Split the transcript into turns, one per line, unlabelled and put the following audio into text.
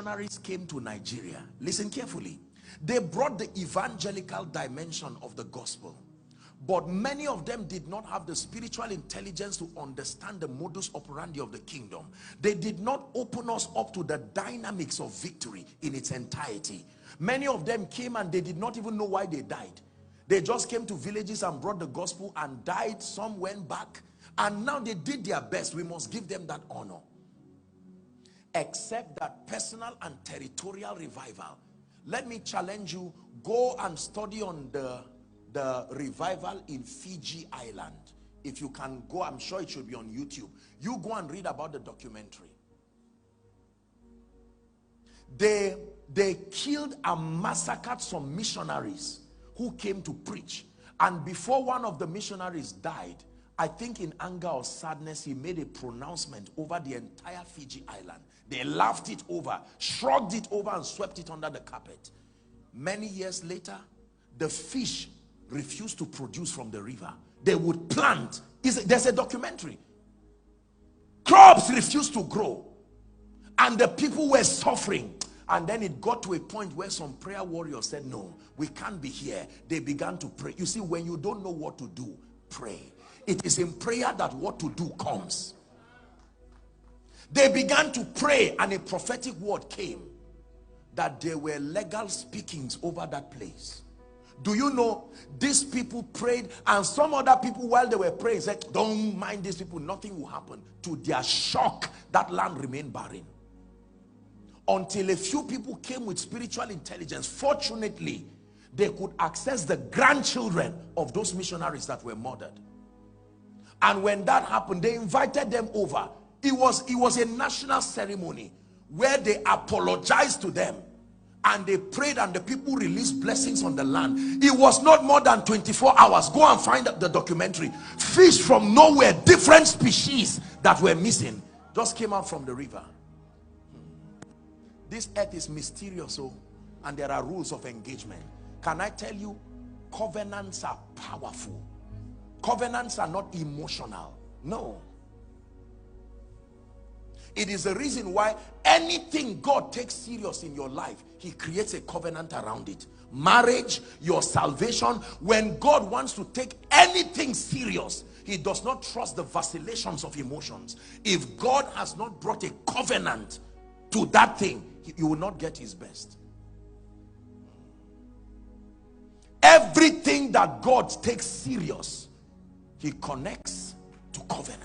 missionaries came to Nigeria, listen carefully, they brought the evangelical dimension of the gospel. But many of them did not have the spiritual intelligence to understand the modus operandi of the kingdom. They did not open us up to the dynamics of victory in its entirety. Many of them came and they did not even know why they died. They just came to villages and brought the gospel and died. Some went back. And now they did their best. We must give them that honor. Except that personal and territorial revival. Let me challenge you. Go and study on the revival in Fiji Island. If you can go, I'm sure it should be on YouTube. You go and read about the documentary. They killed and massacred some missionaries who came to preach. And before one of the missionaries died, I think in anger or sadness, he made a pronouncement over the entire Fiji Island. They laughed it over, shrugged it over, and swept it under the carpet. Many years later, the fish refused to produce from the river. They would plant. There's a documentary. Crops refused to grow. And the people were suffering. And then it got to a point where some prayer warriors said, no, we can't be here. They began to pray. You see, when you don't know what to do, pray. It is in prayer that what to do comes. They began to pray, and a prophetic word came that there were legal speakings over that place. Do you know, these people prayed, and some other people, while they were praying, said, don't mind these people, nothing will happen. To their shock, that land remained barren. Until a few people came with spiritual intelligence. Fortunately, they could access the grandchildren of those missionaries that were murdered. And when that happened, they invited them over. It was a national ceremony where they apologized to them. And they prayed, and the people released blessings on the land. It was not more than 24 hours. Go and find the documentary. Fish from nowhere, different species that were missing, just came out from the river. This earth is mysterious, and there are rules of engagement. Can I tell you, covenants are powerful. Covenants are not emotional. No. It is the reason why anything God takes serious in your life, he creates a covenant around it. Marriage, your salvation. When God wants to take anything serious, he does not trust the vacillations of emotions. If God has not brought a covenant to that thing, you will not get his best. Everything that God takes serious, he connects to covenant.